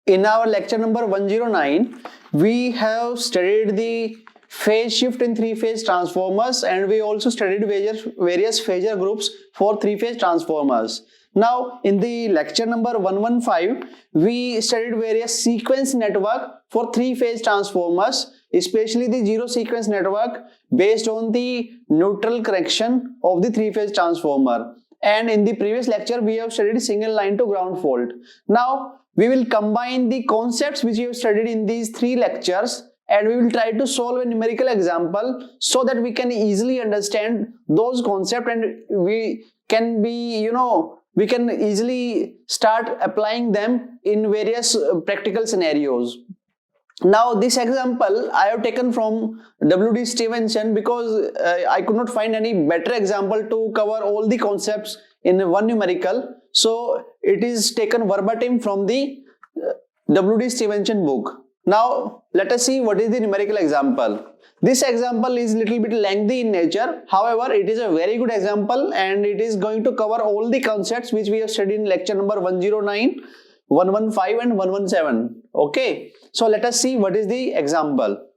In our lecture number 109, we have studied the phase shift in three-phase transformers, and we also studied various phasor groups for three-phase transformers. Now, in the lecture number 115, we studied various sequence network for three-phase transformers, especially the zero sequence network based on the neutral correction of the three-phase transformer. And in the previous lecture, we have studied single line to ground fault. Now, we will combine the concepts which we have studied in these three lectures, and we will try to solve a numerical example so that we can easily understand those concepts, and we can we can easily start applying them in various practical scenarios. Now, this example I have taken from W.D. Stevenson because I could not find any better example to cover all the concepts in one numerical. So, it is taken verbatim from the W.D. Stevenson book. Now, let us see what is the numerical example. This example is little bit lengthy in nature. However, it is a very good example and it is going to cover all the concepts which we have studied in lecture number 109, 115 and 117. Okay. So, let us see what is the example.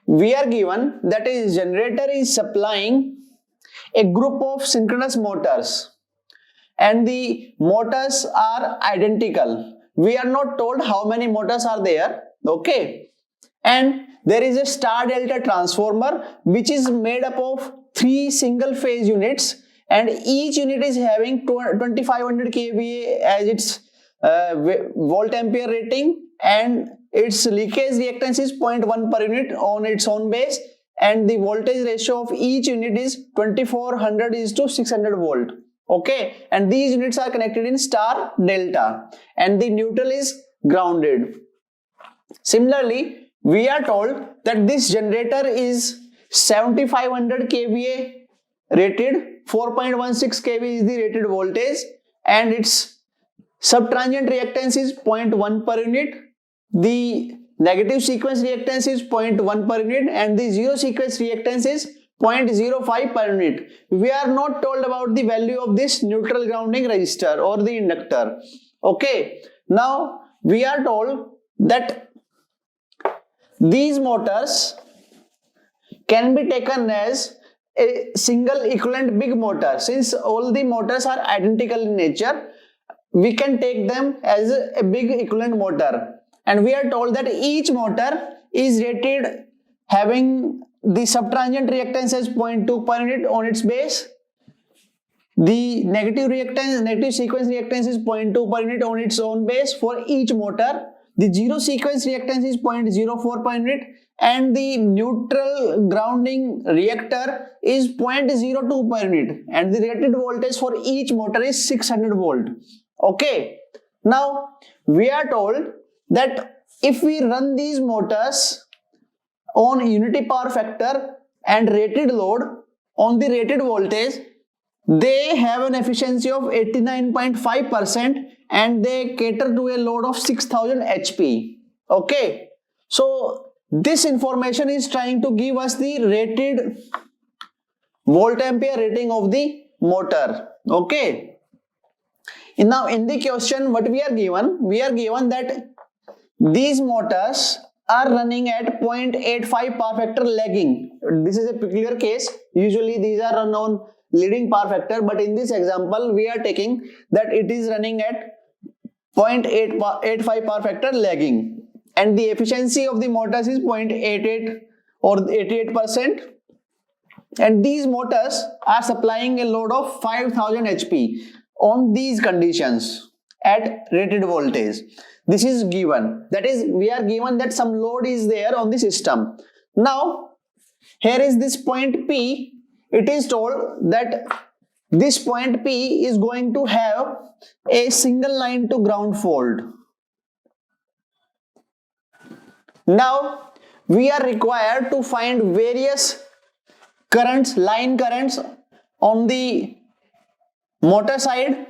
We are given that a generator is supplying a group of synchronous motors and the motors are identical. We are not told how many motors are there. Okay. And there is a star delta transformer which is made up of 3 single phase units, and each unit is having 2500 kVA as its volt ampere rating, and its leakage reactance is 0.1 per unit on its own base, and the voltage ratio of each unit is 2400 is to 600 volt. Okay, and these units are connected in star delta and the neutral is grounded. Similarly, we are told that this generator is 7500 kVA rated, 4.16 kV is the rated voltage, and its subtransient reactance is 0.1 per unit. The negative sequence reactance is 0.1 per unit and the zero sequence reactance is 0.05 per unit. We are not told about the value of this neutral grounding resistor or the inductor. Okay. Now, we are told that these motors can be taken as a single equivalent big motor. Since all the motors are identical in nature, we can take them as a big equivalent motor. And we are told that each motor is rated having the subtransient reactance as 0.2 per unit on its base. The negative sequence reactance is 0.2 per unit on its own base for each motor. The zero sequence reactance is 0.04 per unit and the neutral grounding reactor is 0.02 per unit, and the rated voltage for each motor is 600 volt. Okay. Now, we are told that if we run these motors on unity power factor and rated load on the rated voltage, they have an efficiency of 89.5% and they cater to a load of 6000 HP. Okay. So, this information is trying to give us the rated volt ampere rating of the motor. Okay. Now, in the question, what we are given? We are given that these motors are running at 0.85 power factor lagging. This is a peculiar case. Usually, these are run on leading power factor, but in this example, we are taking that it is running at 0.85 power factor lagging, and the efficiency of the motors is 0.88 or 88%. And these motors are supplying a load of 5000 HP on these conditions at rated voltage. This is given. That is, we are given that some load is there on the system. Now, here is this point P. It is told that this point P is going to have a single line to ground fault. Now, we are required to find various currents, line currents on the motor side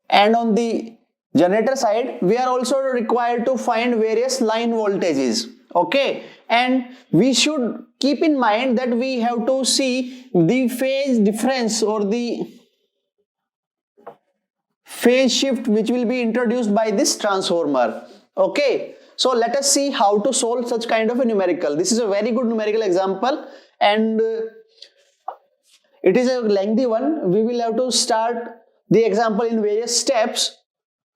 and on the generator side. We are also required to find various line voltages. Okay, and we should keep in mind that we have to see the phase difference or the phase shift which will be introduced by this transformer. Okay, so let us see how to solve such kind of a numerical. This is a very good numerical example, and it is a lengthy one. We will have to start the example in various steps,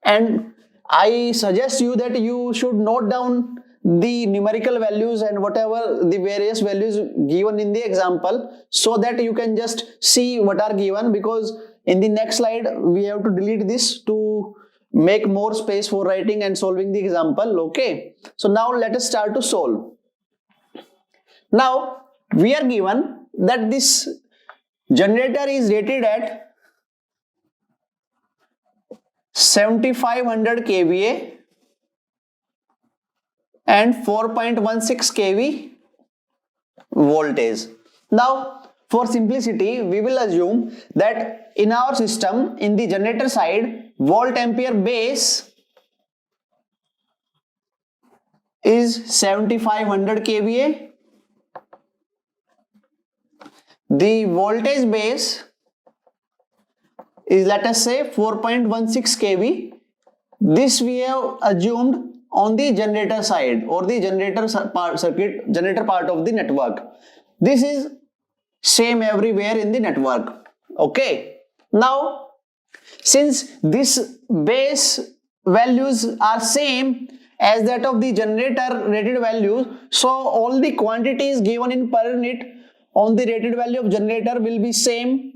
and I suggest you that you should note down the numerical values and whatever the various values given in the example, so that you can just see what are given, because in the next slide we have to delete this to make more space for writing and solving the example. Okay, so now let us start to solve. Now we are given that this generator is rated at 7500 kVA and 4.16 kV voltage. Now for simplicity we will assume that in our system, in the generator side, volt ampere base is 7500 kVA, the voltage base is, let us say, 4.16 kV. This we have assumed on the generator side, or the generator part of the network. This is same everywhere in the network. Okay, now since this base values are same as that of the generator rated value, so all the quantities given in per unit on the rated value of generator will be same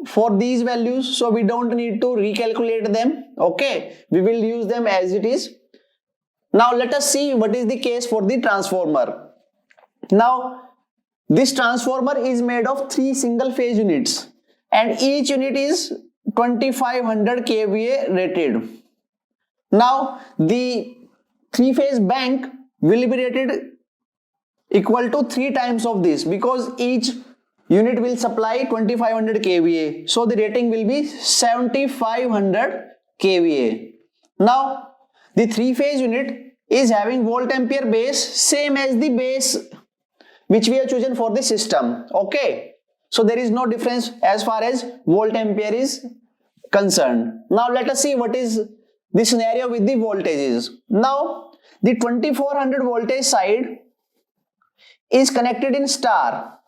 for these values, so we don't need to recalculate them. Okay, we will use them as it is. Now let us see what is the case for the transformer. Now this transformer is made of 3 single phase units, and each unit is 2500 kVA rated. Now the 3 phase bank will be rated equal to 3 times of this, because each unit will supply 2500 kVA, so the rating will be 7500 kVA. Now the 3 phase unit is having volt ampere base same as the base which we have chosen for the system. Okay, so there is no difference as far as volt ampere is concerned. Now let us see what is the scenario with the voltages. Now the 2400 voltage side is connected in star.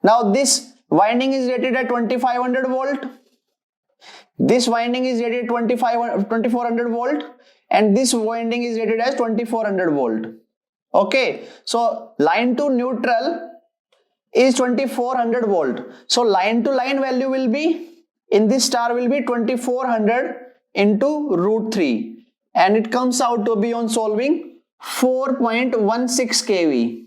Now this winding is rated at 2500 volt, this winding is rated at 2400 volt, and this winding is rated as 2400 volt. Okay, so line to neutral is 2400 volt. So line to line value will be, in this star will be 2400 into root 3, and it comes out to be, on solving, 4.16 kV.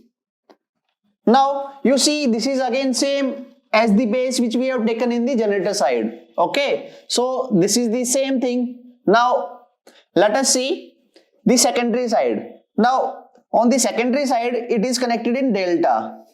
Now you see this is again same as the base which we have taken in the generator side. Okay, so this is the same thing. Now let us see the secondary side. Now on the secondary side it is connected in delta.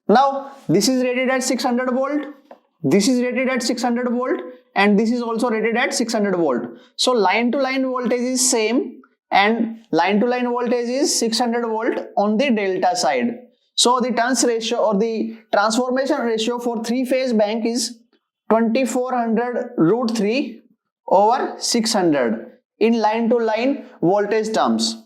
Now this is rated at 600 volt, this is rated at 600 volt, and this is also rated at 600 volt. So line to line voltage is same, and line to line voltage is 600 volt on the delta side. So the turns ratio, or the transformation ratio for 3 phase bank is 2400 root 3 over 600 in line to line voltage terms.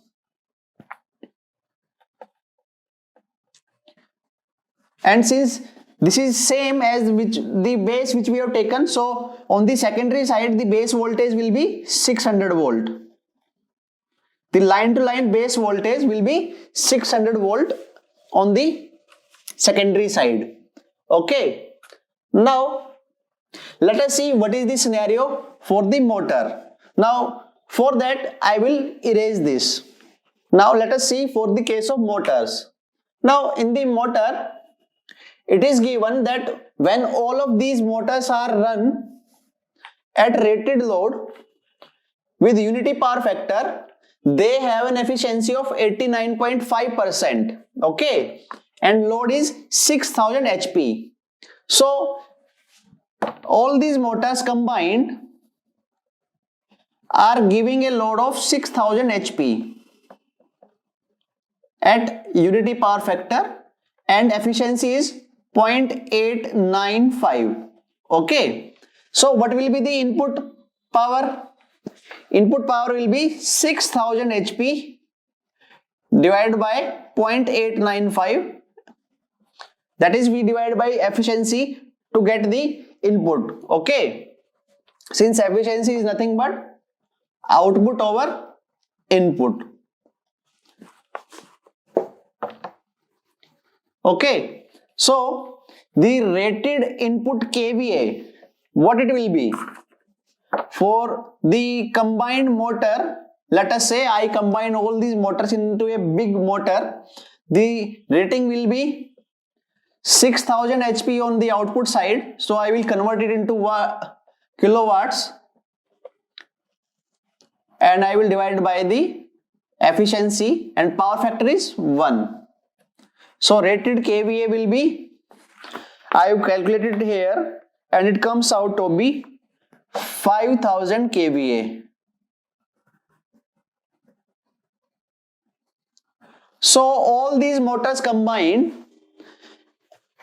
And since this is same as the base which we have taken, so on the secondary side the base voltage will be 600 volt. The line to line base voltage will be 600 volt on the secondary side. Okay, now let us see what is the scenario for the motor. Now for that I will erase this. Now let us see for the case of motors. Now in the motor it is given that when all of these motors are run at rated load with unity power factor, they have an efficiency of 89.5%. Okay, and load is 6000 HP. So all these motors combined are giving a load of 6000 HP at unity power factor, and efficiency is 0.895. Okay, so what will be the input power? Input power will be 6000 HP divided by 0.895. That is, we divide by efficiency to get the input. Okay, since efficiency is nothing but output over input. Okay, so the rated input kVA, what it will be for the combined motor? Let us say I combine all these motors into a big motor. The rating will be 6000 HP on the output side, so I will convert it into kilowatts and I will divide by the efficiency, and power factor is 1. So rated kVA will be, I have calculated here, and it comes out to be 5000 kVA. So all these motors combined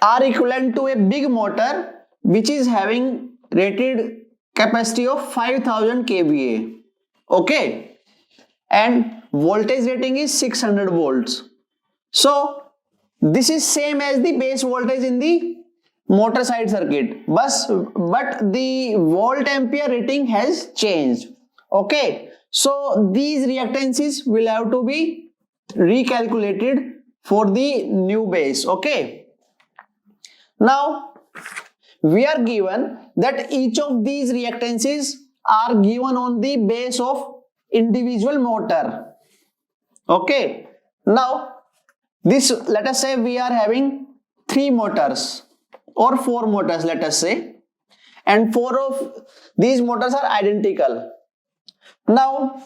are equivalent to a big motor which is having rated capacity of 5000 kVA. Okay, and voltage rating is 600 volts. So this is same as the base voltage in the motor side circuit, but the volt ampere rating has changed. Okay, so these reactances will have to be recalculated for the new base. Okay, now we are given that each of these reactances are given on the base of individual motor. Okay, now this, let us say we are having 3 motors or 4 motors, let us say, and 4 of these motors are identical. Now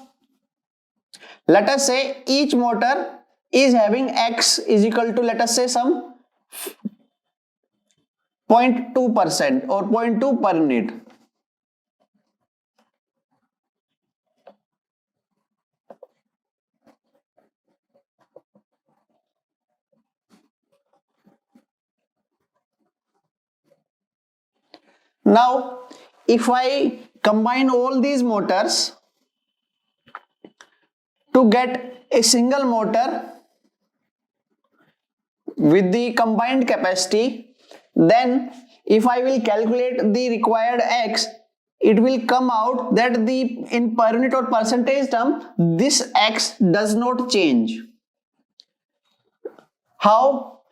let us say each motor is having X is equal to, let us say, some 0.2% or 0.2 per unit. Now if I combine all these motors to get a single motor with the combined capacity, then if I will calculate the required X, it will come out that the in per unit or percentage term this X does not change. How?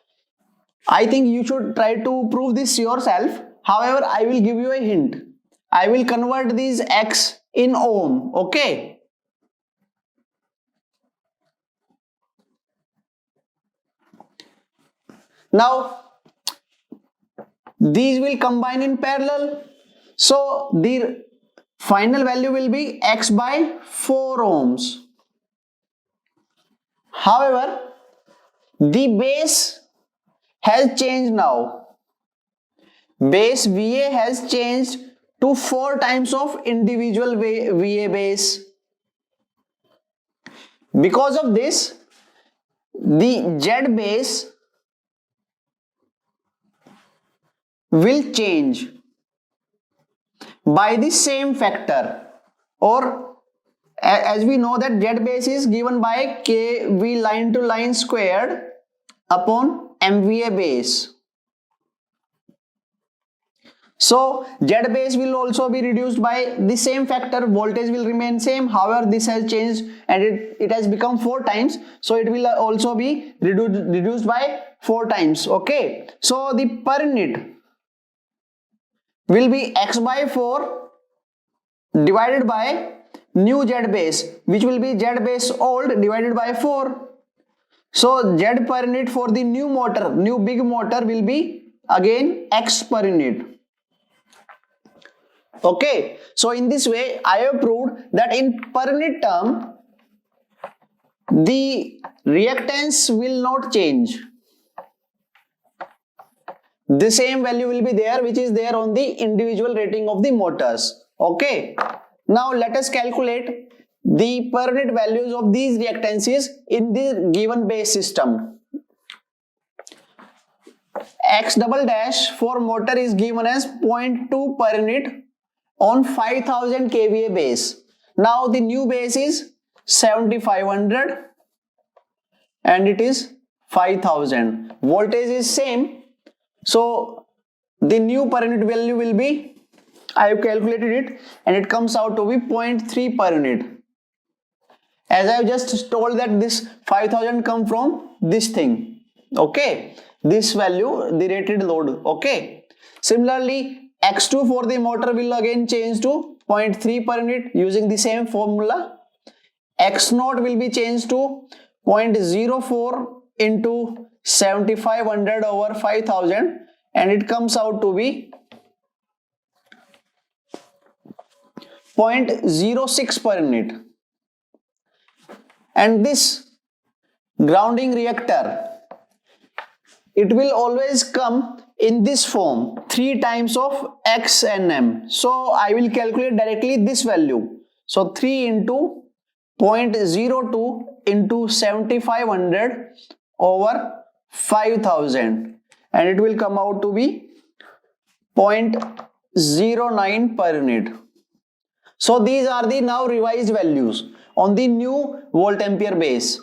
I think you should try to prove this yourself. However, I will give you a hint. I will convert these X in ohm. Okay. Now these will combine in parallel, so the final value will be X by 4 ohms. However, the base has changed now. Base VA has changed to 4 times of individual VA base. Because of this, the Z base will change by the same factor, or as we know that Z base is given by KV line to line squared upon MVA base. So Z base will also be reduced by the same factor, voltage will remain same, however this has changed and it has become 4 times, so it will also be reduced by 4 times. Okay, so the per unit will be X by 4 divided by new Z base, which will be Z base old divided by 4. So Z per unit for the new motor, new big motor, will be again X per unit. Okay, so in this way I have proved that in per unit term the reactance will not change. The same value will be there which is there on the individual rating of the motors. Okay, now let us calculate the per unit values of these reactances in the given base system. X double dash for motor is given as 0.2 per unit on 5000 kVA base. Now the new base is 7500 and it is 5000. Voltage is same, so the new per unit value will be, I have calculated it and it comes out to be 0.3 per unit. As I have just told that this 5000 come from this thing, okay, this value, the rated load, okay. Similarly, X2 for the motor will again change to 0.3 per unit using the same formula. X0 will be changed to 0.04 into 7500 over 5000 and it comes out to be 0.06 per unit. And this grounding reactor, it will always come in this form, 3 times of X and M. So I will calculate directly this value. So 3 into 0.02 into 7500 over 5000 and it will come out to be 0.09 per unit. So these are the now revised values on the new volt ampere base.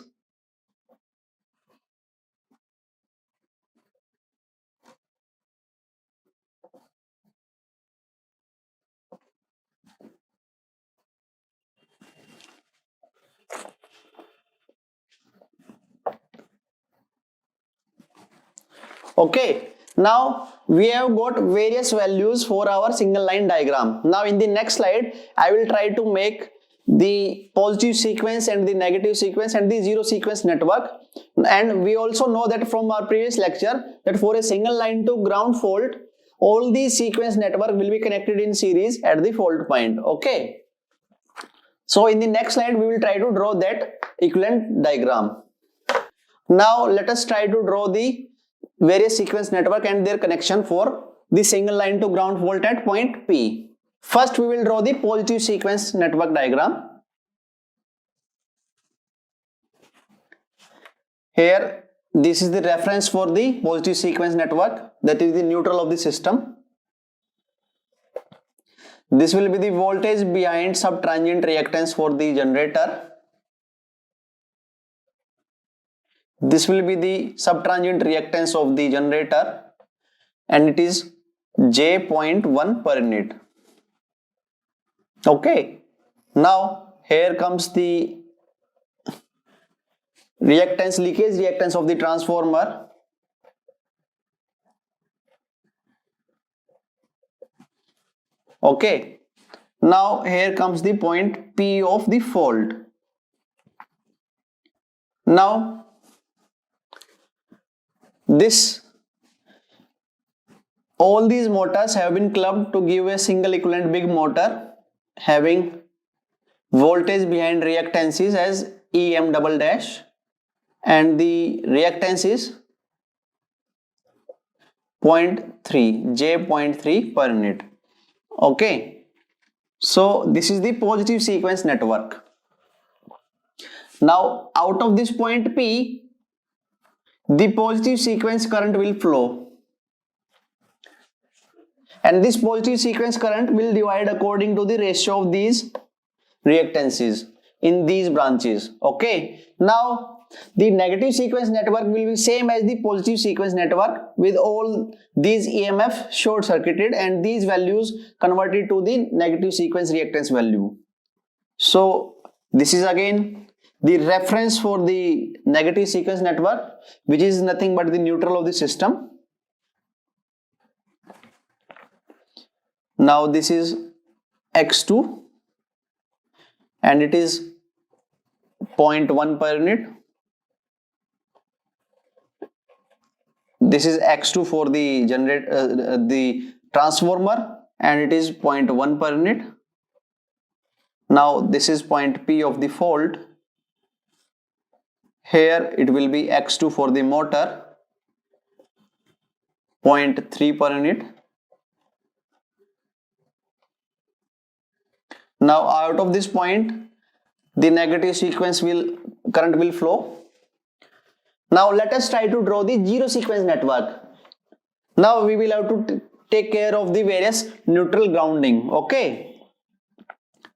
Okay, now we have got various values for our single line diagram. Now in the next slide, I will try to make the positive sequence and the negative sequence and the zero sequence network. And we also know that from our previous lecture that for a single line to ground fault, all these sequence network will be connected in series at the fault point. Okay. So in the next slide, we will try to draw that equivalent diagram. Now let us try to draw the various sequence network and their connection for the single line to ground fault at point P. First we will draw the positive sequence network diagram. Here this is the reference for the positive sequence network, that is the neutral of the system. This will be the voltage behind subtransient reactance for the generator. This will be the subtransient reactance of the generator and it is J.1 per unit. Okay, now here comes the reactance, leakage reactance of the transformer. Okay, now here comes the point P of the fault. Now all these motors have been clubbed to give a single equivalent big motor having voltage behind reactances as EM double dash and the reactance is 0.3, J.3 per unit. Okay, so this is the positive sequence network. Now out of this point P, the positive sequence current will flow and this positive sequence current will divide according to the ratio of these reactances in these branches. Okay, now the negative sequence network will be same as the positive sequence network with all these EMF short circuited and these values converted to the negative sequence reactance value. So this is again the reference for the negative sequence network, which is nothing but the neutral of the system. Now this is X2 and it is 0.1 per unit. This is X2 for the the transformer and it is 0.1 per unit. Now this is point P of the fault. Here it will be X2 for the motor, 0.3 per unit. Now out of this point, the negative sequence current will flow. Now let us try to draw the zero sequence network. Now we will have to take care of the various neutral grounding. Okay.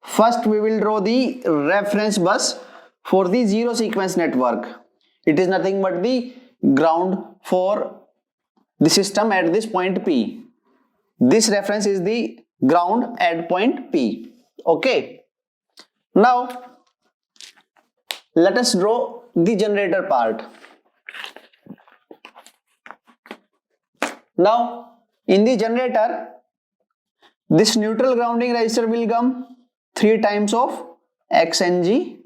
First we will draw the reference bus for the zero sequence network. It is nothing but the ground for the system at this point P. This reference is the ground at point P. Okay. Now let us draw the generator part. Now in the generator, this neutral grounding resistor will come 3 times of XNG,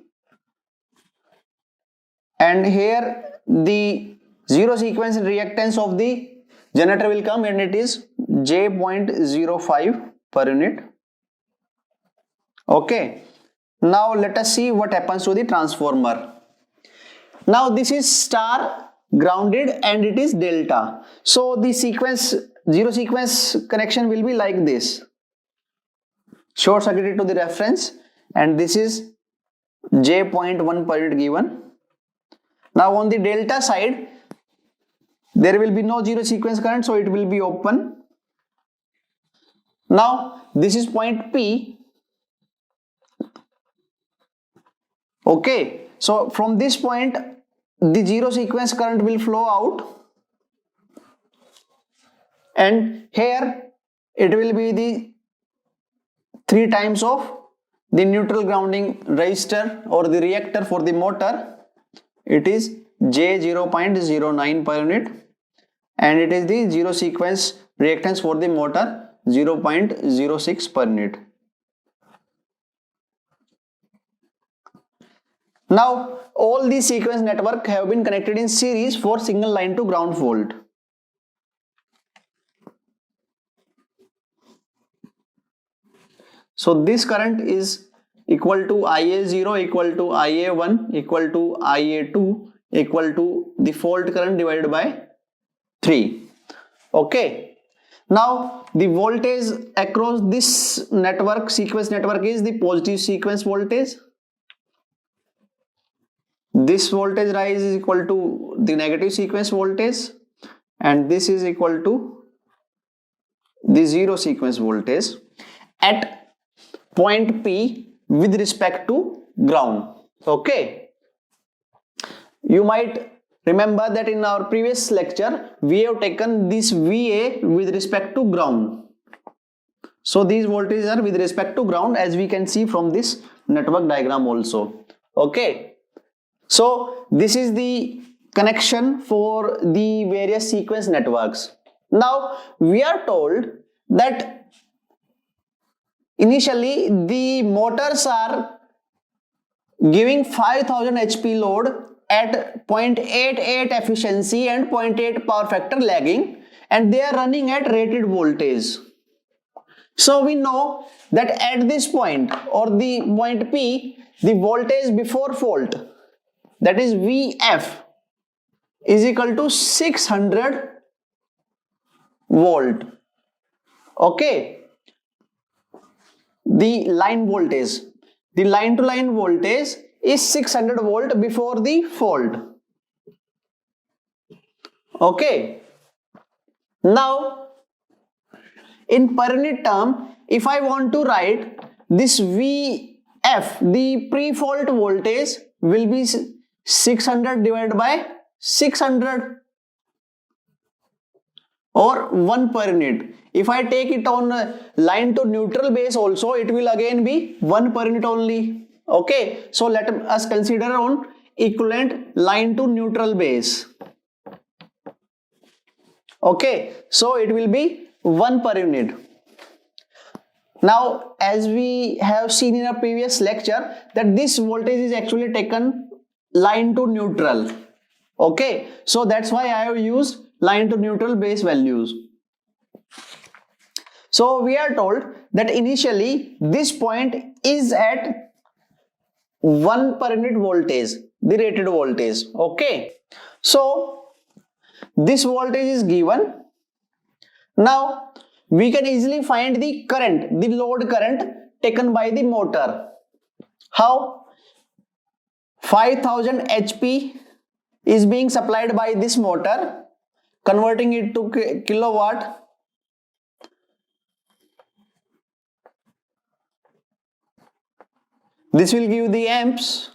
and here the zero sequence reactance of the generator will come, and it is J.05 per unit. Okay. Now let us see what happens to the transformer. Now this is star grounded and it is delta. So the zero sequence connection will be like this. Short circuited to the reference, and this is J.1 per unit given. Now on the delta side, there will be no zero sequence current, so it will be open. Now this is point P. Okay, so from this point the zero sequence current will flow out, and here it will be the 3 times of the neutral grounding resistor or the reactor for the motor. It is J0.09 per unit, and it is the zero sequence reactance for the motor 0.06 per unit. Now all these sequence network have been connected in series for single line to ground fault. So this current is equal to IA0 equal to IA1 equal to IA2 equal to the fault current divided by 3. Okay. Now the voltage across this network, sequence network, is the positive sequence voltage. This voltage rise is equal to the negative sequence voltage, and this is equal to the zero sequence voltage at point P with respect to ground. Okay. You might remember that in our previous lecture we have taken this VA with respect to ground. So these voltages are with respect to ground, as we can see from this network diagram also. Okay. So this is the connection for the various sequence networks. Now we are told that initially the motors are giving 5000 HP load at 0.88 efficiency and 0.8 power factor lagging, and they are running at rated voltage. So we know that at this point or the point P, the voltage before fault, that is VF, is equal to 600 volt. Okay. The line voltage, the line to line voltage is 600 volt before the fault. Okay. Now in per unit term, if I want to write this VF, the pre-fault voltage will be 600 divided by 600 or 1 per unit. If I take it on line to neutral base also, it will again be 1 per unit only. Okay, so let us consider on equivalent line to neutral base. Okay, so it will be 1 per unit. Now as we have seen in our previous lecture that this voltage is actually taken line to neutral. Okay, so that's why I have used line to neutral base values. So we are told that initially this point is at 1 per unit voltage, the rated voltage. Okay, so this voltage is given. Now we can easily find the current, the load current taken by the motor. How? 5000 HP is being supplied by this motor, converting it to kilowatt, this will give the amps.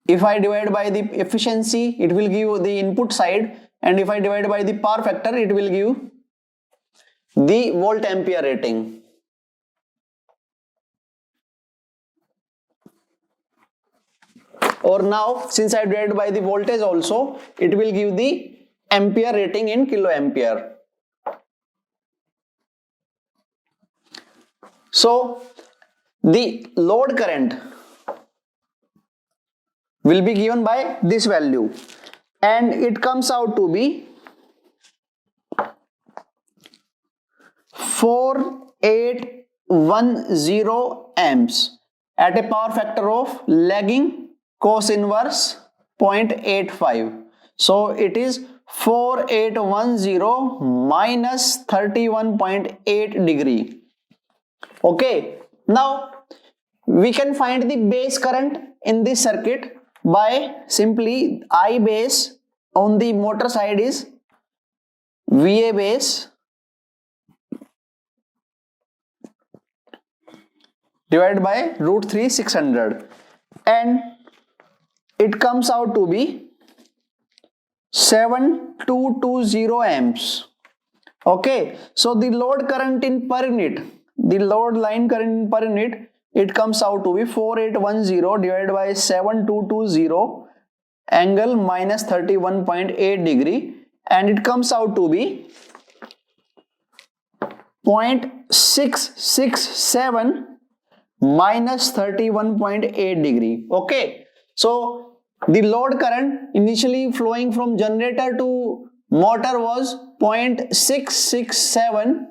If I divide by the efficiency, it will give the input side, and if I divide by the power factor, it will give the volt ampere rating. Or now, since I divided by the voltage also, it will give the ampere rating in kiloampere. So the load current will be given by this value, and it comes out to be 4810 amps at a power factor of lagging cos inverse 0.85. So it is 4810 minus 31.8 degree. Okay, now we can find the base current in this circuit by simply I base on the motor side is VA base divided by root 3 600, and it comes out to be 7220 amps. Okay, so the load current in per unit, the load line current per unit, it comes out to be 4810 divided by 7220 angle minus 31.8 degree, and it comes out to be 0.667 minus 31.8 degree. Okay, so the load current initially flowing from generator to motor was 0.667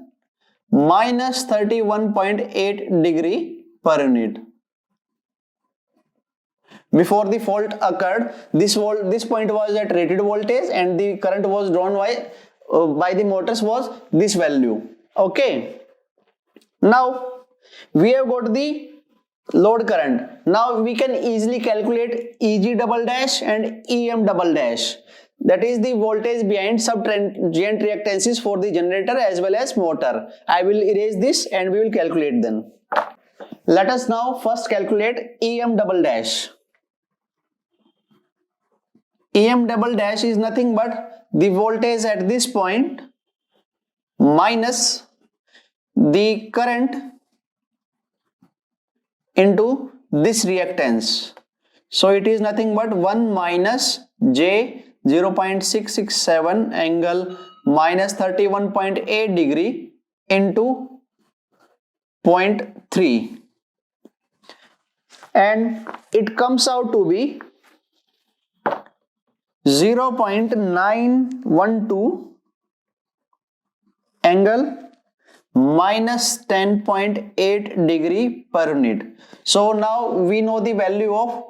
minus 31.8 degree per unit. Before the fault occurred, this point was at rated voltage, and the current was drawn by the motors was this value. Okay, now we have got the load current. Now we can easily calculate EG double dash and EM double dash, that is the voltage behind sub-transient reactances for the generator as well as motor. I will erase this and we will calculate then. Let us now first calculate EM double dash. EM double dash is nothing but the voltage at this point minus the current into this reactance. So it is nothing but 1 minus J 0.667 angle minus 31.8 degree into 0.3, and it comes out to be 0.912 angle minus 10.8 degree per unit. So now we know the value of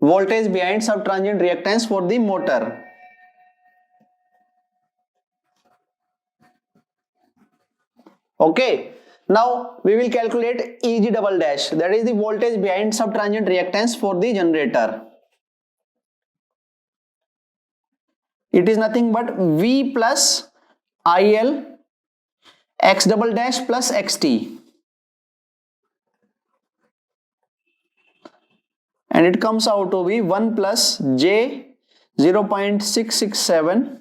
voltage behind sub-transient reactance for the motor. Okay, now we will calculate EG double dash, that is the voltage behind sub-transient reactance for the generator. It is nothing but V plus IL X double dash plus XT, and it comes out to be 1 plus J 0.667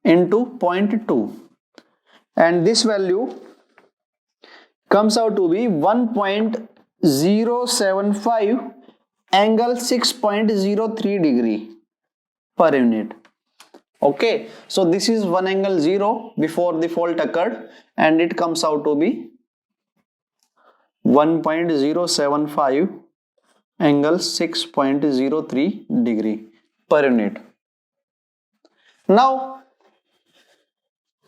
into 0.2, and this value comes out to be 1.075 angle 6.03 degree per unit. Okay, so this is 1 angle 0 before the fault occurred, and it comes out to be 1.075 angle 6.03 degree per unit. Now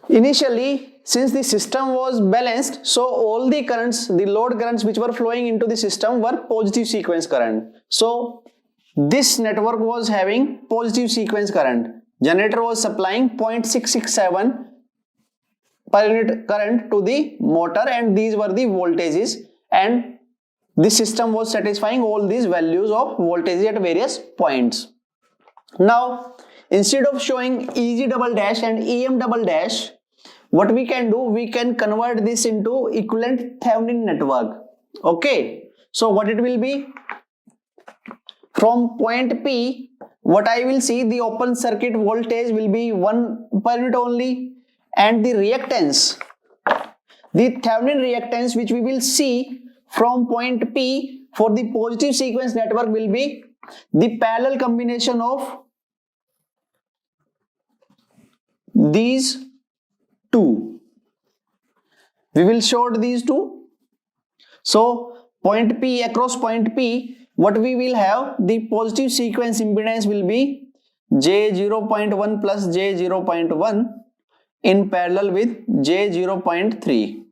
initially, since the system was balanced, so all the currents, the load currents which were flowing into the system were positive sequence current. So this network was having positive sequence current. Generator was supplying 0.667 per unit current to the motor, and these were the voltages, and this system was satisfying all these values of voltage at various points. Now instead of showing EG double dash and EM double dash, what we can do, we can convert this into equivalent Thevenin network. Okay, so what it will be, from point P, what I will see, the open circuit voltage will be 1 per unit only, and the reactance, the Thevenin reactance which we will see from point P for the positive sequence network will be the parallel combination of these two. We will short these two. So point P, across point P, what we will have, the positive sequence impedance will be J0.1 plus J0.1 in parallel with J0.3,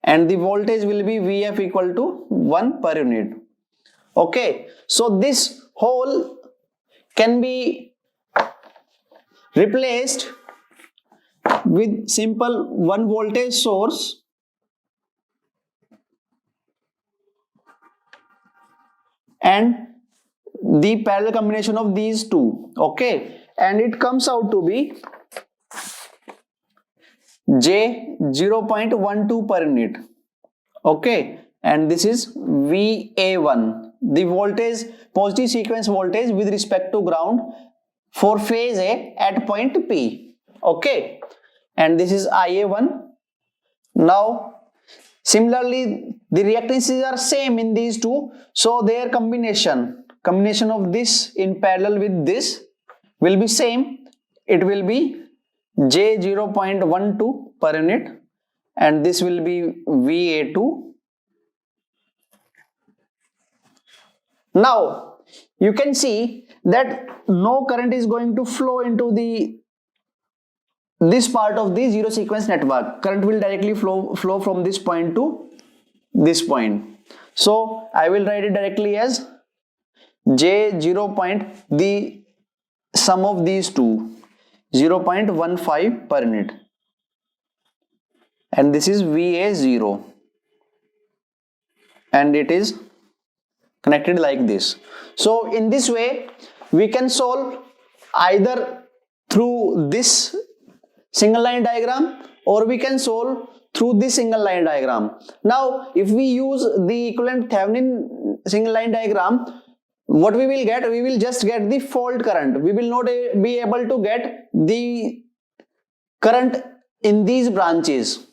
and the voltage will be Vf equal to 1 per unit. Okay, so this whole can be replaced with simple one voltage source and the parallel combination of these two. Okay, and it comes out to be J0.12 per unit. Okay, and this is VA1, the voltage, positive sequence voltage with respect to ground for phase A at point P. Okay, and this is IA1. Now similarly the reactances are same in these two, so their combination of this in parallel with this will be same. It will be J0.12 per unit, and this will be VA2. Now you can see that no current is going to flow into this part of the zero sequence network. Current will directly flow from this point to this point. So I will write it directly as J0 point, the sum of these two, 0.15 per unit, and this is VA0, and it is connected like this. So in this way we can solve either through this single line diagram or we can solve through this single line diagram. Now if we use the equivalent Thevenin single line diagram, what we will get, we will just get the fault current. We will not be able to get the current in these branches.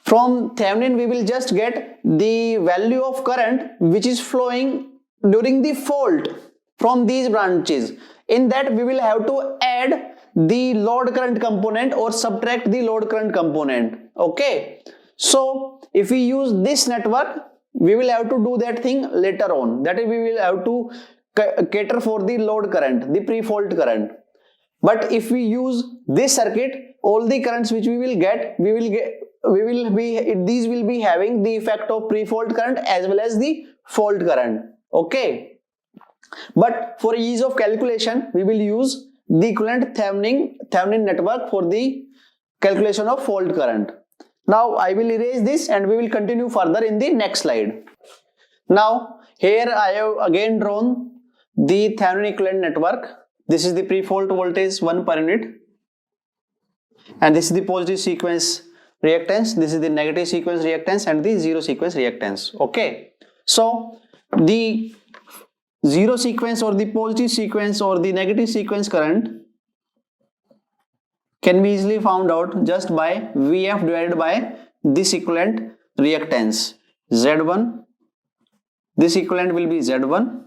From Thevenin we will just get the value of current which is flowing during the fault from these branches. In that we will have to add the load current component or subtract the load current component. Okay, so if we use this network, we will have to do that thing later on. That is, we will have to cater for the load current, the pre-fault current. But if we use this circuit, all the currents which we will get, these will be having the effect of pre-fault current as well as the fault current. Okay, but for ease of calculation we will use the equivalent Thevenin network for the calculation of fault current. Now I will erase this and we will continue further in the next slide. Now here I have again drawn the Thevenin equivalent network. This is the pre-fault voltage 1 per unit, and this is the positive sequence reactance, this is the negative sequence reactance, and the zero sequence reactance. Okay, so the zero sequence or the positive sequence or the negative sequence current can be easily found out just by Vf divided by this equivalent reactance Z1. This equivalent will be Z1,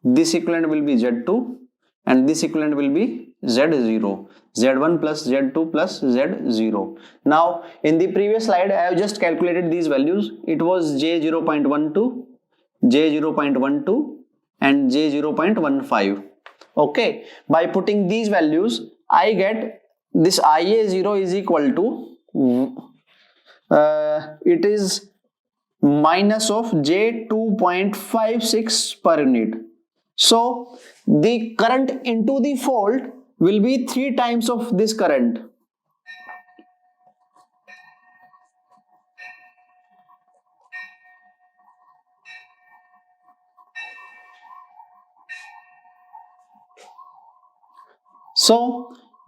this equivalent will be Z2, and this equivalent will be Z0. Z1 plus Z2 plus Z0. Now in the previous slide I have just calculated these values. It was J0.12, J0.12 and J0.15. Okay, by putting these values I get this IA0 is equal to it is minus of J2.56 per unit. So the current into the fault will be 3 times of this current. So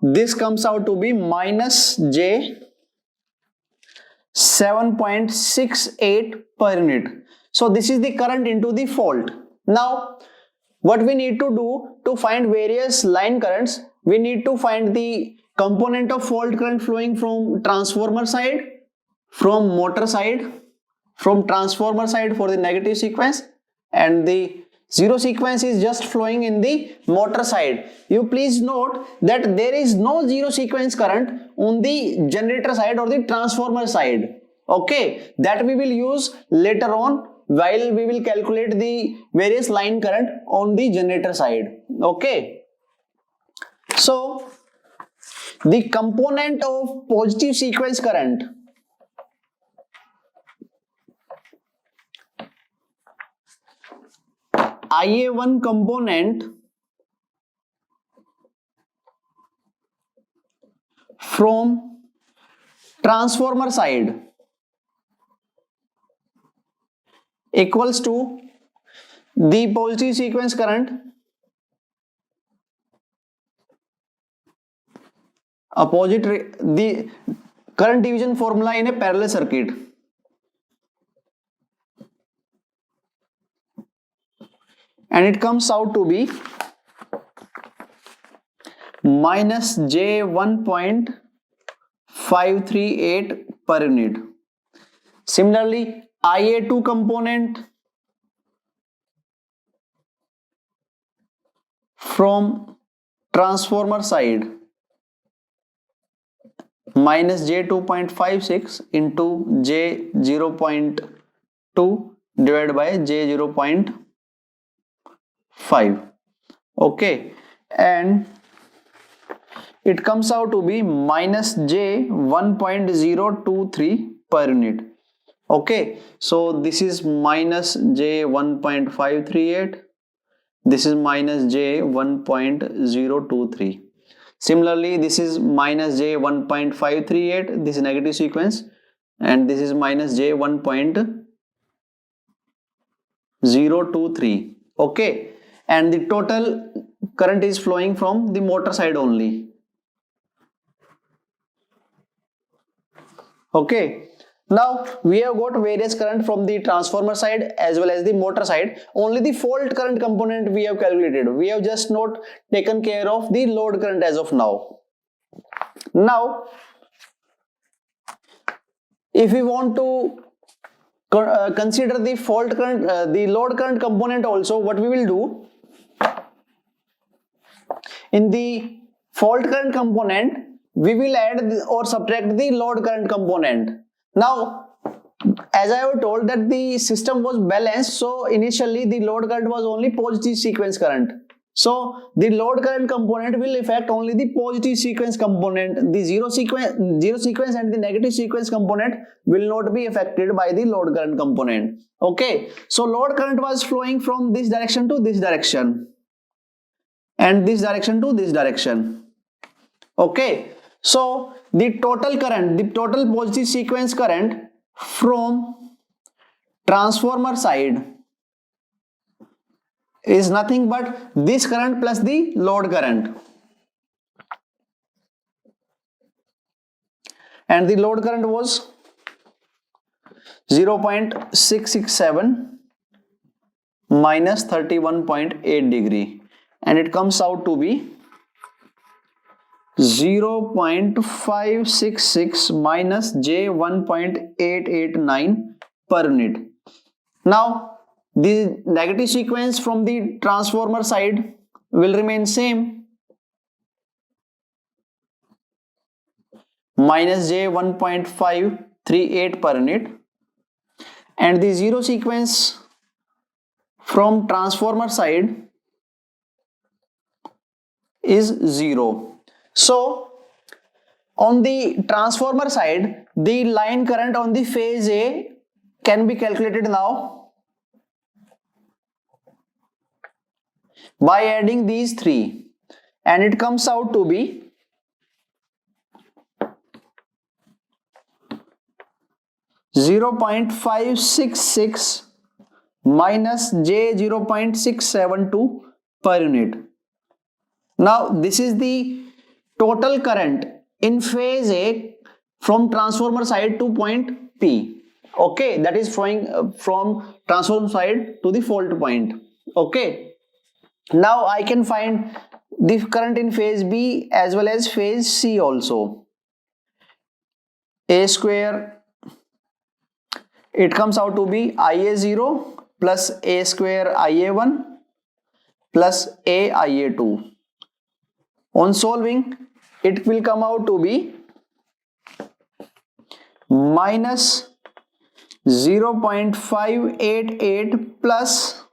this comes out to be minus J 7.68 per unit. So this is the current into the fault. Now what we need to do to find various line currents, we need to find the component of fault current flowing from transformer side, from motor side, from transformer side for the negative sequence, and the zero sequence is just flowing in the motor side. You please note that there is no zero sequence current on the generator side or the transformer side. Okay, that we will use later on while we will calculate the various line current on the generator side. Okay, so the component of positive sequence current, IA1 component from transformer side equals to the positive sequence current the current division formula in a parallel circuit, and it comes out to be minus J 1.538 per unit. Similarly, IA2 component from transformer side minus J 2.56 into J 0.2 divided by J 0.5. Okay, and it comes out to be minus J 1.023 per unit. Okay, so this is minus J 1.538, this is minus J 1.023. Similarly, this is minus J 1.538, this is negative sequence, and this is minus J 1.023. Okay, and the total current is flowing from the motor side only. Okay, now we have got various current from the transformer side as well as the motor side. Only the fault current component we have calculated. We have just not taken care of the load current as of now. Now if we want to consider the fault current, the load current component also, what we will do, in the fault current component we will add or subtract the load current component. Now as I have told that the system was balanced, so initially the load current was only positive sequence current. So the load current component will affect only the positive sequence component. The zero sequence and the negative sequence component will not be affected by the load current component. Okay, so load current was flowing from this direction to this direction and this direction to this direction. Okay, so the total current, the total positive sequence current from transformer side is nothing but this current plus the load current, and the load current was 0.667 minus 31.8 degree, and it comes out to be 0.566 minus J 1.889 per unit. Now the negative sequence from the transformer side will remain same, minus J 1.538 per unit, and the zero sequence from transformer side is 0. So on the transformer side, the line current on the phase A can be calculated now by adding these three, and it comes out to be 0.566 minus J 0.672 per unit. Now this is the total current in phase A from transformer side to point P. Okay, that is flowing from transformer side to the fault point. Okay, now I can find the current in phase B as well as phase C also. A square, it comes out to be IA0 plus A square IA1 plus A IA2. On solving, it will come out to be minus 0.588 plus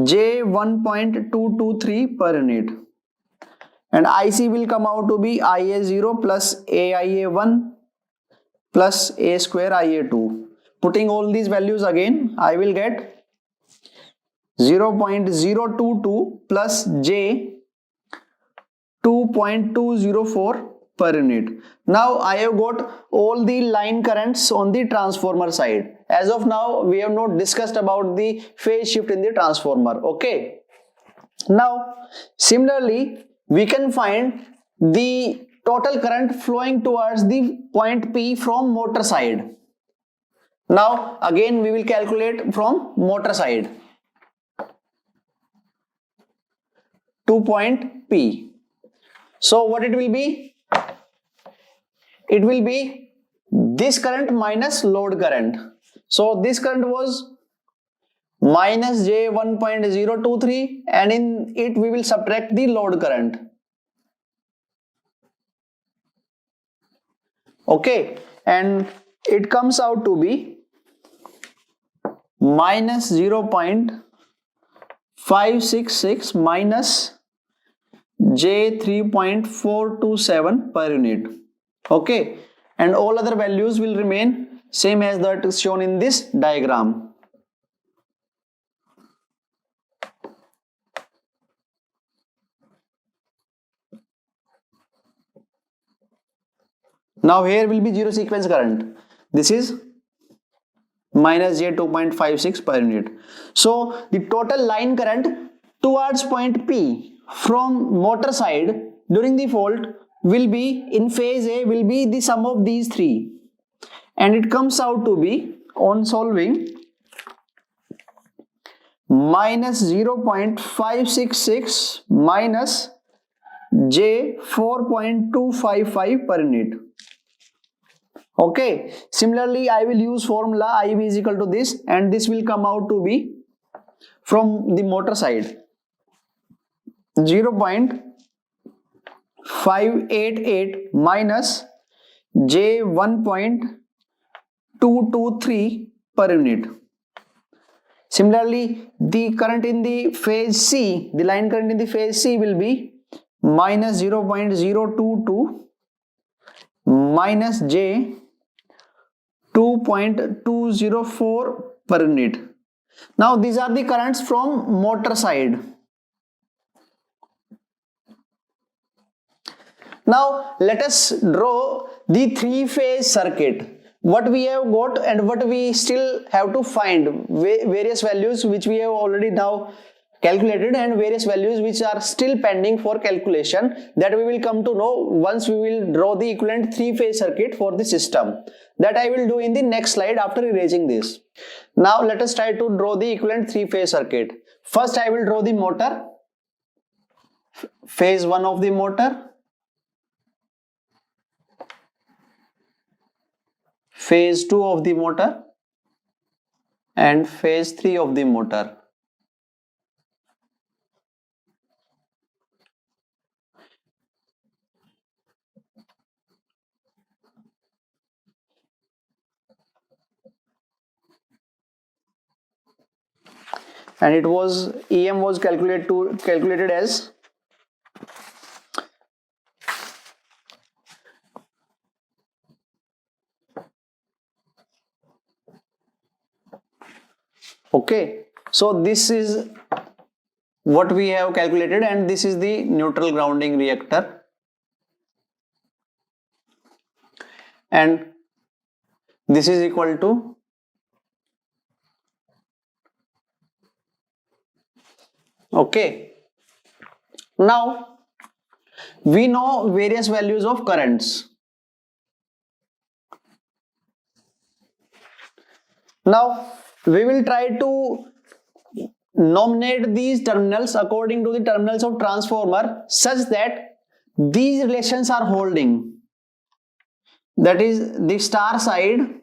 J 1.223 per unit, and IC will come out to be IA0 plus AIA1 plus A square IA2. Putting all these values again, I will get 0.022 plus J 2.204 per unit. Now I have got all the line currents on the transformer side. As of now, we have not discussed about the phase shift in the transformer. Okay. Now, similarly, we can find the total current flowing towards the point P from motor side. Now, again, we will calculate from motor side to point P. So, what it will be? It will be this current minus load current. So, this current was minus J 1.023, and in it we will subtract the load current. Okay, and it comes out to be minus 0.566 minus J 3.427 per unit. Okay, and all other values will remain same as that is shown in this diagram. Now here will be zero sequence current. This is minus J 2.56 per unit. So the total line current towards point P from motor side during the fault will be in phase A will be the sum of these three, and it comes out to be on solving minus 0.566 minus J 4.255 per unit. Okay, similarly I will use formula IB is equal to this, and this will come out to be from the motor side 0.588 minus J 1.223 per unit. Similarly, the current in the phase C, the line current in the phase C will be minus 0.022 minus J 2.204 per unit. Now these are the currents from motor side. Now let us draw the three-phase circuit. What we have got and what we still have to find, various values which we have already now calculated and various values which are still pending for calculation, that we will come to know once we will draw the equivalent three-phase circuit for the system. That I will do in the next slide after erasing this. Now let us try to draw the equivalent three-phase circuit. First I will draw the motor, phase 1 of the motor, phase 2 of the motor, and phase 3 of the motor. And it was EM was calculated as okay. So this is what we have calculated, and this is the neutral grounding reactor, and this is equal to okay. Now We know various values of currents. Now we will try to nominate these terminals according to the terminals of transformer such that these relations are holding. That is, the star side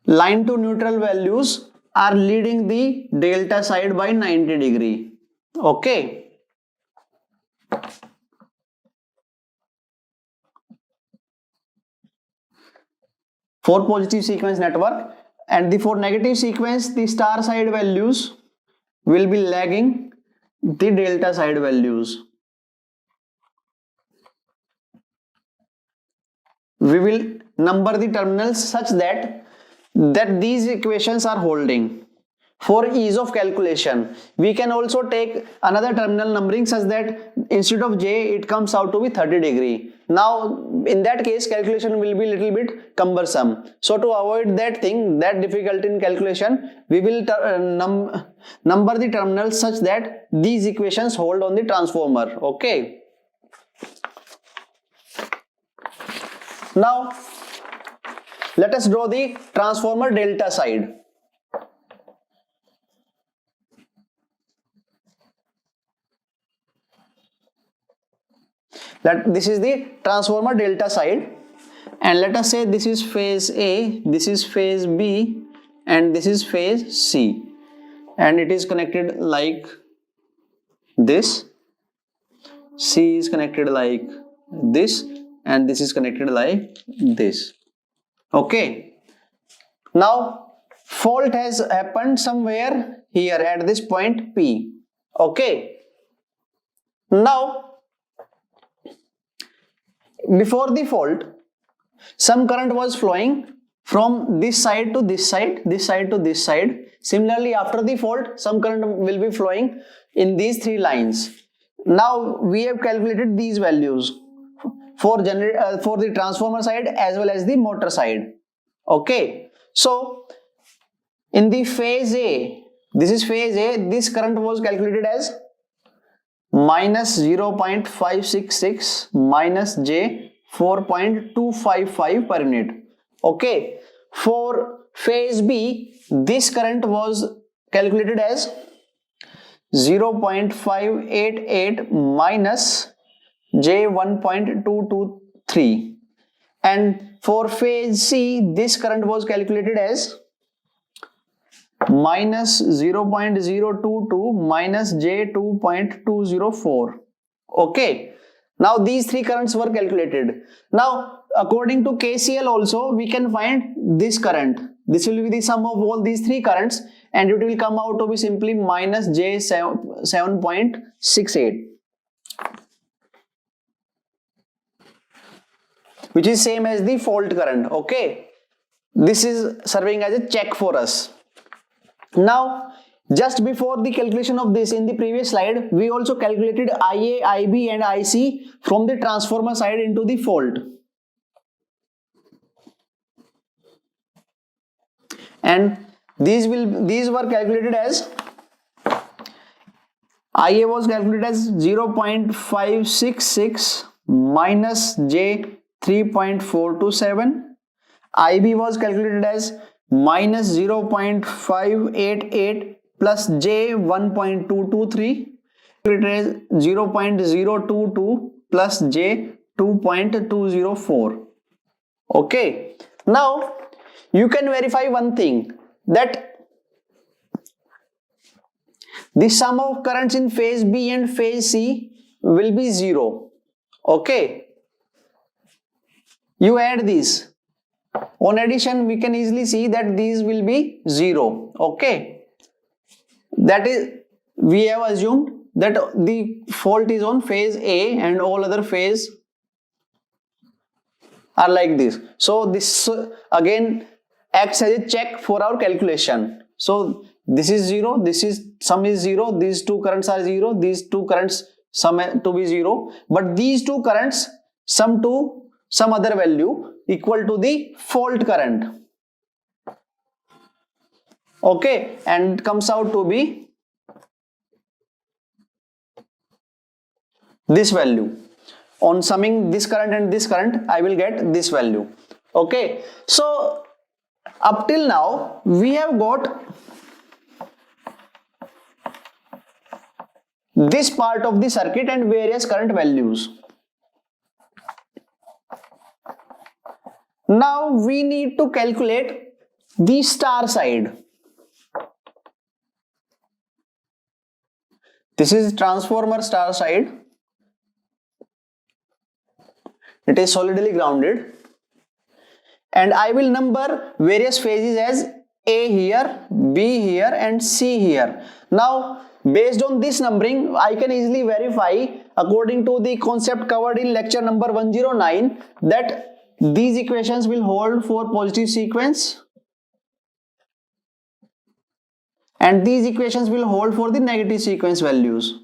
line to neutral values are leading the delta side by 90 degree. Okay. For positive sequence network, and for negative sequence, the star side values will be lagging the delta side values. We will number the terminals such that these equations are holding. For ease of calculation, we can also take another terminal numbering such that instead of J it comes out to be 30 degree. Now in that case calculation will be little bit cumbersome. So to avoid that difficulty in calculation, we will number the terminals such that these equations hold on the transformer. Okay. Now let us draw the transformer delta side. This is the transformer delta side, and let us say this is phase A, this is phase B, and this is phase C, and it is connected like this. C is connected like this, and this is connected like this. Okay. Now fault has happened somewhere here at this point P. Okay. Now before the fault, some current was flowing from this side to this side, this side to this side. Similarly, after the fault, some current will be flowing in these three lines. Now we have calculated these values for the transformer side as well as the motor side. Okay. So in the phase A, this is phase A, this current was calculated as minus 0.566 minus J 4.255 per unit. Okay. For phase B, this current was calculated as 0.588 minus J 1.223, and for phase C, this current was calculated as minus 0.022 minus J 2.204. Okay. Now these three currents were calculated. Now according to KCL also we can find this current. This will be the sum of all these three currents, and it will come out to be simply minus J 7.68, which is same as the fault current. Okay. This is serving as a check for us. Now just before the calculation of this, in the previous slide, we also calculated IA, IB and IC from the transformer side into the fault. And these were calculated as, IA was calculated as 0.566 minus J 3.427. IB was calculated as minus 0.588 plus J 1.223, 0.022 plus J 2.204. Okay. Now you can verify one thing, that the sum of currents in phase B and phase C will be 0. Okay. You add these. On addition, we can easily see that these will be 0. Okay. That is, we have assumed that the fault is on phase A and all other phase are like this. So this again acts as a check for our calculation. So this is 0, this is sum is 0, these two currents are 0, these two currents sum to be 0, but these two currents sum to some other value equal to the fault current. Okay, and comes out to be this value. On summing this current and this current, I will get this value. Okay, so up till now we have got this part of the circuit and various current values. Now we need to calculate the star side. This is transformer star side. It is solidly grounded, and I will number various phases as A here, B here and C here. Now based on this numbering, I can easily verify according to the concept covered in lecture number 109 that these equations will hold for positive sequence and these equations will hold for the negative sequence values.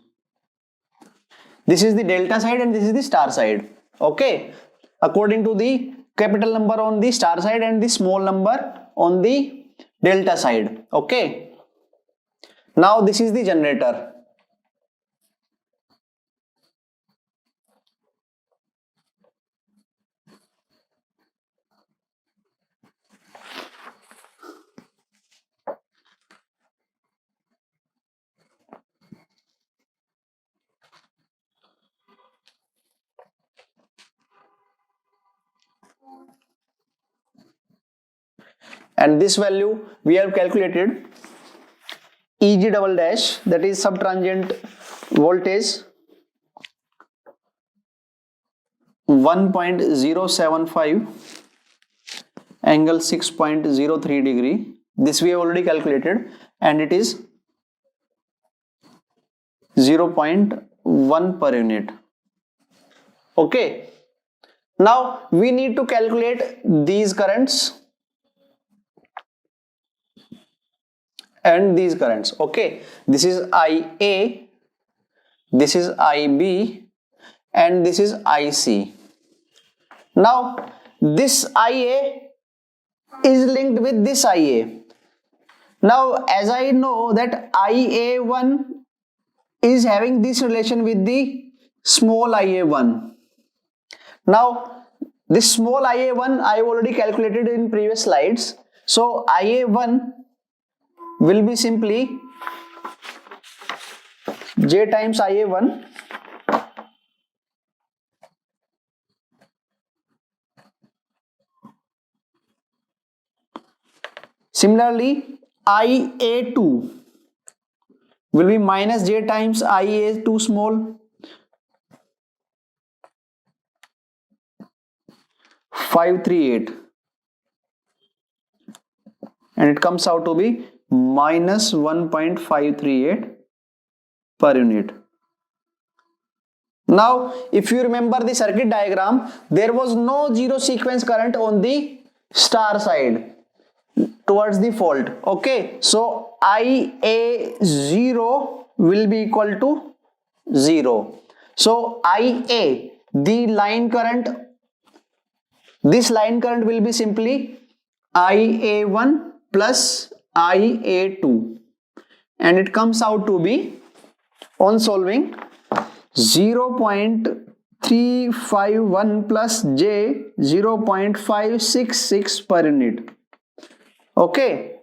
This is the delta side and this is the star side. Okay, according to the capital number on the star side and the small number on the delta side. Okay, now this is the generator. And this value we have calculated Eg double dash, that is subtransient voltage 1.075 angle 6.03 degree. This we have already calculated and it is 0.1 per unit. Okay, now we need to calculate these currents and these currents. Okay, this is IA, this is IB and this is IC. Now this IA is linked with this IA. Now as I know that IA1 is having this relation with the small IA1. Now this small IA1 I have already calculated in previous slides. So IA1 will be simply J times IA1 similarly IA2 will be minus J times IA2 small 538 and it comes out to be minus 1.538 per unit. Now if you remember the circuit diagram, there was no zero sequence current on the star side towards the fault. Okay, so IA0 will be equal to 0. So IA, the line current, this line current will be simply IA1 plus IA2 and it comes out to be, on solving, 0.351 plus J 0.566 per unit. Okay,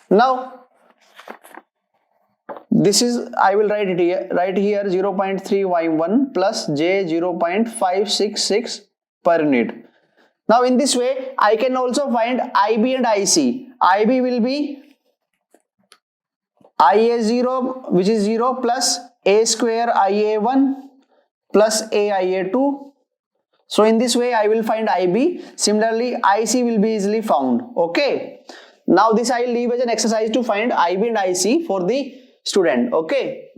now this is, I will write here 0.351 plus J 0.566 per unit. Now in this way I can also find IB and IC. IB will be IA0 which is 0 plus A square IA1 plus A IA2. So in this way I will find IB. Similarly IC will be easily found. Okay, now this I will leave as an exercise to find IB and IC for the student. Okay,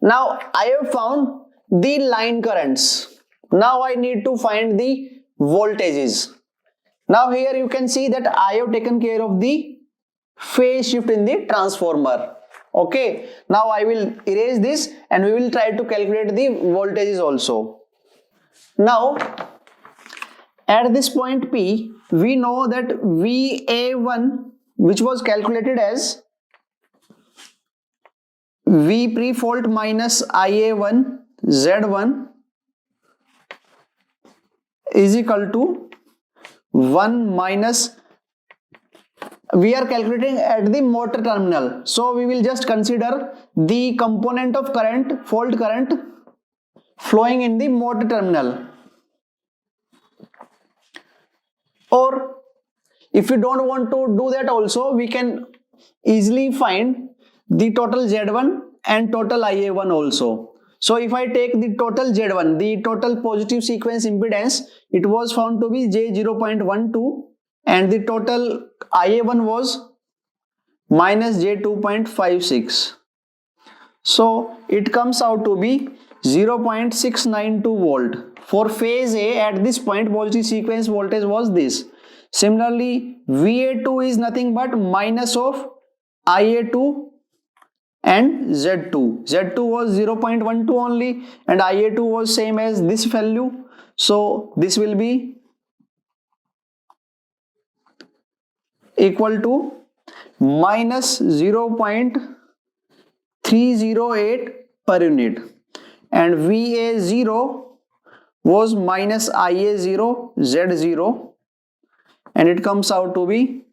now I have found the line currents. Now I need to find the voltages. Now here you can see that I have taken care of the phase shift in the transformer. Okay, now I will erase this and we will try to calculate the voltages also. Now at this point P, we know that VA1, which was calculated as V pre-fault minus IA1 Z1 is equal to 1 minus, we are calculating at the motor terminal, so we will just consider the component of current, fault current flowing in the motor terminal. Or if you don't want to do that also, we can easily find the total Z1 and total IA1 also. So if I take the total Z1, the total positive sequence impedance, it was found to be J0.12 and the total IA1 was minus J2.56. So it comes out to be 0.692 volt. For phase A, at this point positive sequence voltage was this. Similarly, VA2 is nothing but minus of IA2 and Z2. Z2 was 0.12 only and IA2 was same as this value. So this will be equal to minus 0.308 per unit, and VA0 was minus IA0 Z0, and it comes out to be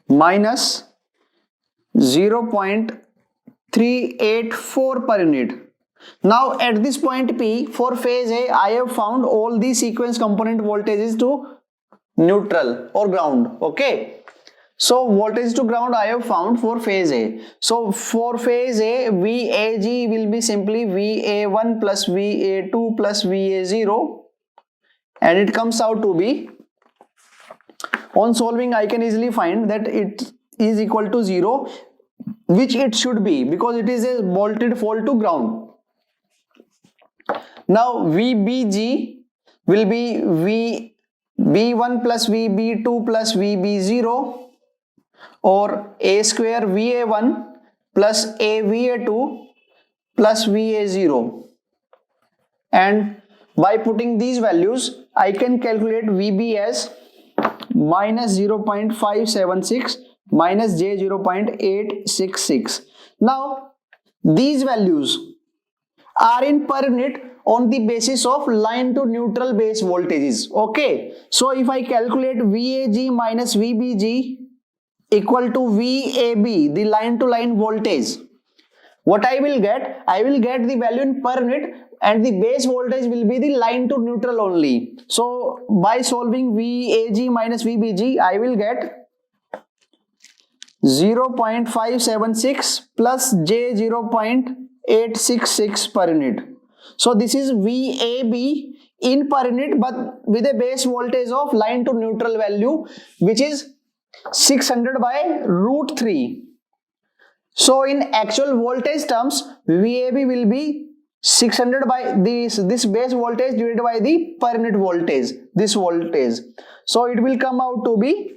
minus 0.384 per unit. Now at this point P, for phase A, I have found all the sequence component voltages to neutral or ground. Okay, so voltage to ground I have found for phase A. So for phase A, VAG will be simply VA1 plus VA2 plus VA0, and it comes out to be, on solving I can easily find that it is equal to 0, which it should be because it is a bolted fault to ground. Now VBG will be VB1 plus VB2 plus VB0, or A square VA1 plus A VA2 plus VA0, and by putting these values I can calculate VB as minus 0.576 minus J0.866. Now these values are in per unit on the basis of line to neutral base voltages. Okay, so if I calculate VAG minus VBG equal to VAB, the line to line voltage, what I will get? I will get the value in per unit, and the base voltage will be the line to neutral only. So by solving VAG minus VBG, I will get 0.576 plus J0.866 per unit. So this is VAB in per unit, but with a base voltage of line to neutral value, which is 600 by root 3. So in actual voltage terms, VAB will be 600 by this base voltage divided by the per unit voltage, this voltage. So it will come out to be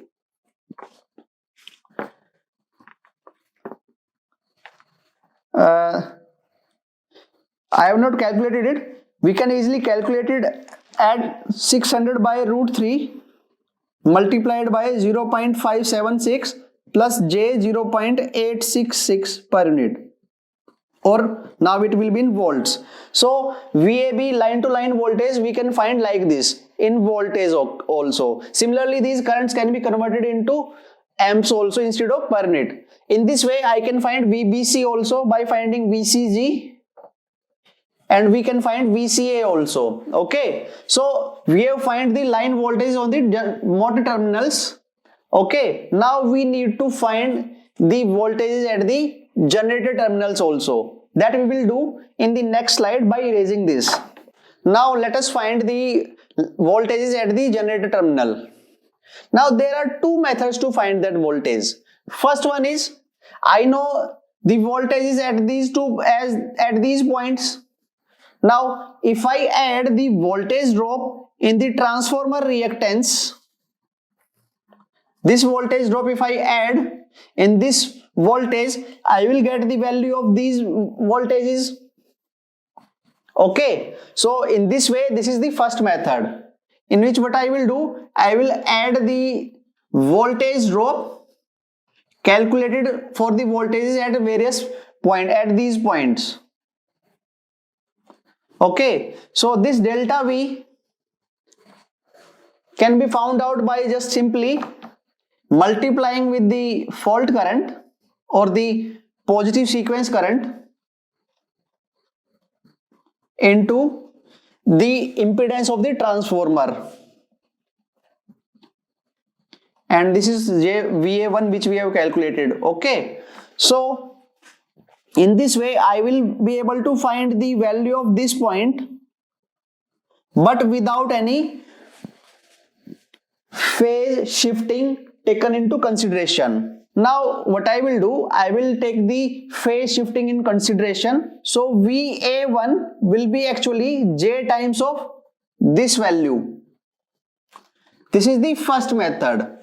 I have not calculated it. We can easily calculate it at 600 by root 3 multiplied by 0.576 plus J0.866 per unit, or now it will be in volts. So VAB line to line voltage we can find like this in voltage also. Similarly, these currents can be converted into amps also instead of per unit. In this way I can find VBC also by finding VCG, and we can find VCA also. Okay, so we have find the line voltage on the motor terminals. Okay, now we need to find the voltages at the generator terminals also. That we will do in the next slide by erasing this. Now let us find the voltages at the generator terminal. Now there are two methods to find that voltage. First one is, I know the voltages at these at these points. Now if I add the voltage drop in the transformer reactance, this voltage drop if I add in this voltage, I will get the value of these voltages. Okay, so in this way, this is the first method, in which what I will do, I will add the voltage drop calculated for the voltages at various point, at these points. Okay, so this delta V can be found out by just simply multiplying with the fault current or the positive sequence current into the impedance of the transformer, and this is VA1 which we have calculated. Okay, so in this way I will be able to find the value of this point but without any phase shifting taken into consideration. Now what I will do, I will take the phase shifting in consideration. So VA1 will be actually J times of this value. This is the first method.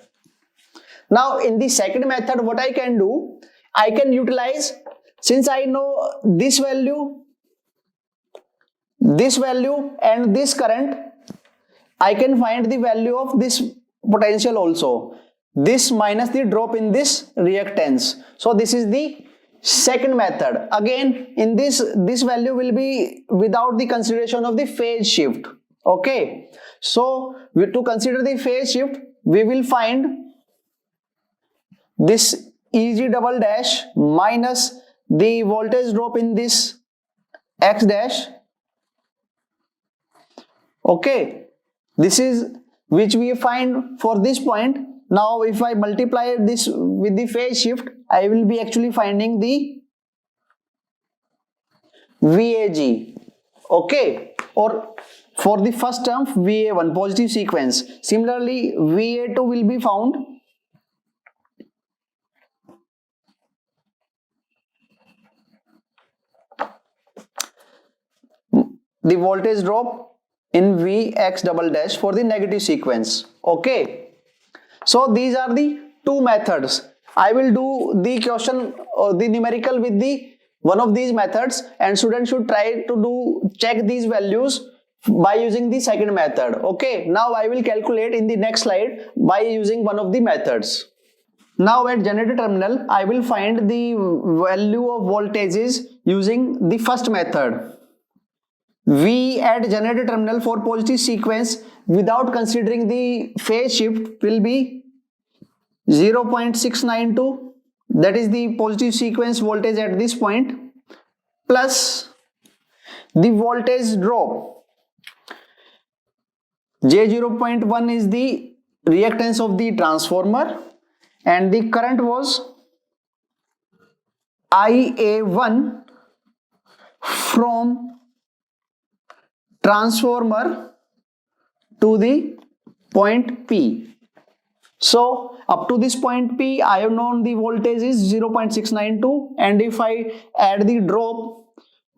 Now in the second method, what I can do, I can utilize, since I know this value and this current, I can find the value of this potential also. This minus the drop in this reactance. So this is the second method. Again, in this value will be without the consideration of the phase shift. Okay, so to consider the phase shift, we will find this Eg double dash minus the voltage drop in this X dash. Okay, this is which we find for this point. Now if I multiply this with the phase shift, I will be actually finding the VAG. Okay, or for the first term VA1 positive sequence. Similarly VA2 will be found the voltage drop in Vx double dash for the negative sequence. Okay, so these are the two methods. I will do the question or the numerical with the one of these methods, and students should try to check these values by using the second method. Okay, now I will calculate in the next slide by using one of the methods. Now at generator terminal, I will find the value of voltages using the first method. V at generator terminal for positive sequence without considering the phase shift will be 0.692, that is the positive sequence voltage at this point, plus the voltage drop. J0.1 is the reactance of the transformer, and the current was IA1 from transformer to the point P. So up to this point P, I have known the voltage is 0.692, and if I add the drop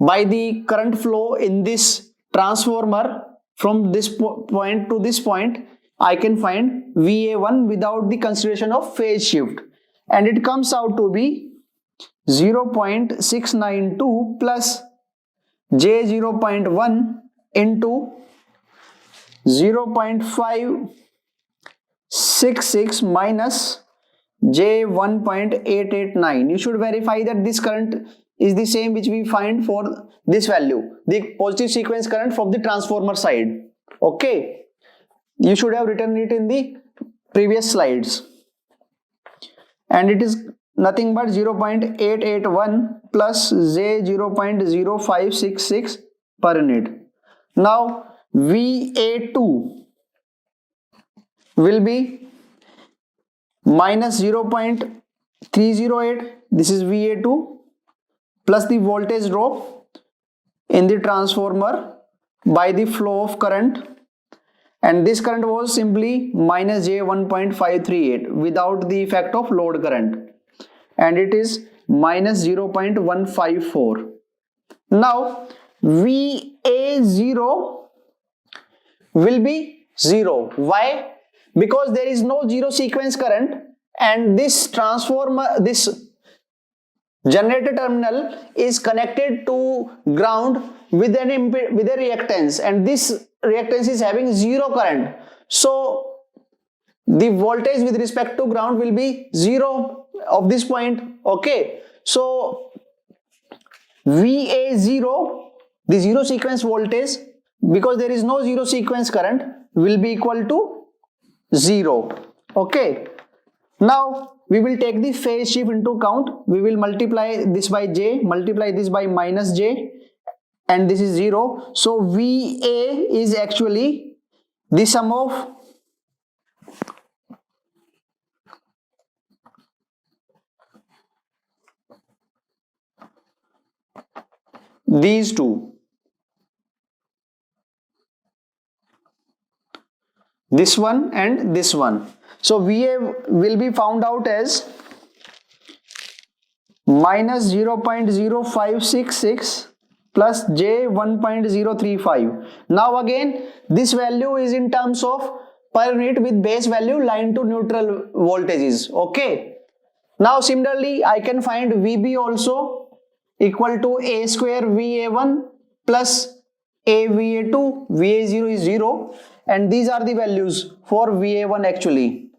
by the current flow in this transformer from this point to this point, I can find VA1 without the consideration of phase shift, and it comes out to be 0.692 plus J0.1 into 0.566 minus J1.889. You should verify that this current is the same which we find for this value, the positive sequence current from the transformer side. Okay, you should have written it in the previous slides, and it is nothing but 0.881 plus J0.0566 per unit. Now VA2 will be minus 0.308, this is VA2, plus the voltage drop in the transformer by the flow of current, and this current was simply minus J1.538 without the effect of load current, and it is minus 0.154. Now VA0 will be 0. Why? Because there is no zero sequence current, and this transformer, this generator terminal is connected to ground with a reactance, and this reactance is having zero current. So the voltage with respect to ground will be 0 of this point. Okay, so VA0, the zero sequence voltage, because there is no zero sequence current, will be equal to 0. Okay. Now we will take the phase shift into account. We will multiply this by J, multiply this by minus J, and this is 0. So VA is actually the sum of these two, this one and this one. So VA will be found out as minus 0.0566 plus J 1.035. Now again, this value is in terms of per unit with base value line to neutral voltages. Okay. Now similarly, I can find VB also equal to A square VA1 plus A VA2. VA0 is 0, and these are the values for VA1 actually.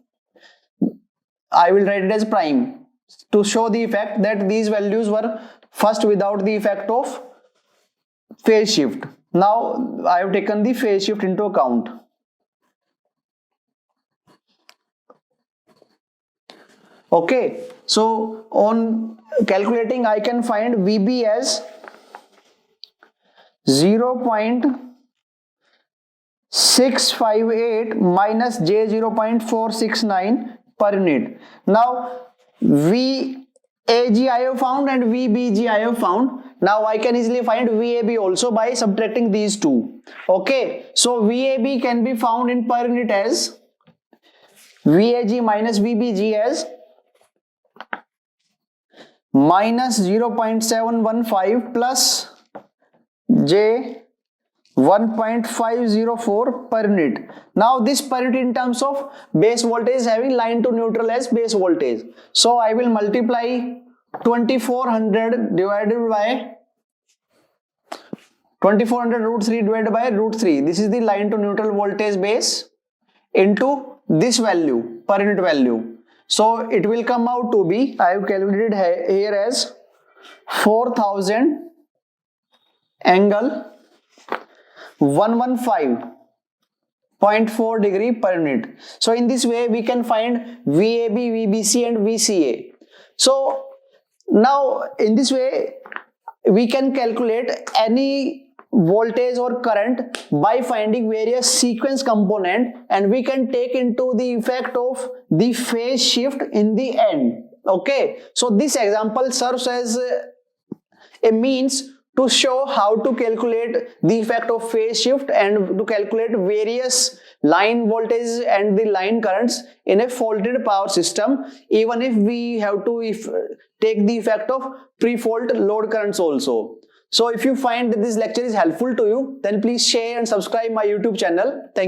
I will write it as prime to show the effect that these values were first without the effect of phase shift. Now I have taken the phase shift into account. Okay, so on calculating, I can find VB as 0.658 minus J 0.469 per unit. Now VAG I have found and VBG I have found. Now I can easily find VAB also by subtracting these two. Okay, so VAB can be found in per unit as VAG minus VBG as minus 0.715 plus J 1.504 per unit. Now this per unit in terms of base voltage is having line to neutral as base voltage. So I will multiply 2400 divided by 2400 root 3 divided by root 3. This is the line to neutral voltage base into this value, per unit value. So it will come out to be, I have calculated here as 4000 angle 115.4 degree per unit. So in this way we can find VAB, VBC and VCA. So now in this way we can calculate any voltage or current by finding various sequence component, and we can take into the effect of the phase shift in the end. Okay, so this example serves as a means to show how to calculate the effect of phase shift and to calculate various line voltages and the line currents in a faulted power system, even if we have to take the effect of pre-fault load currents also. So if you find that this lecture is helpful to you, then please share and subscribe my YouTube channel. Thank you.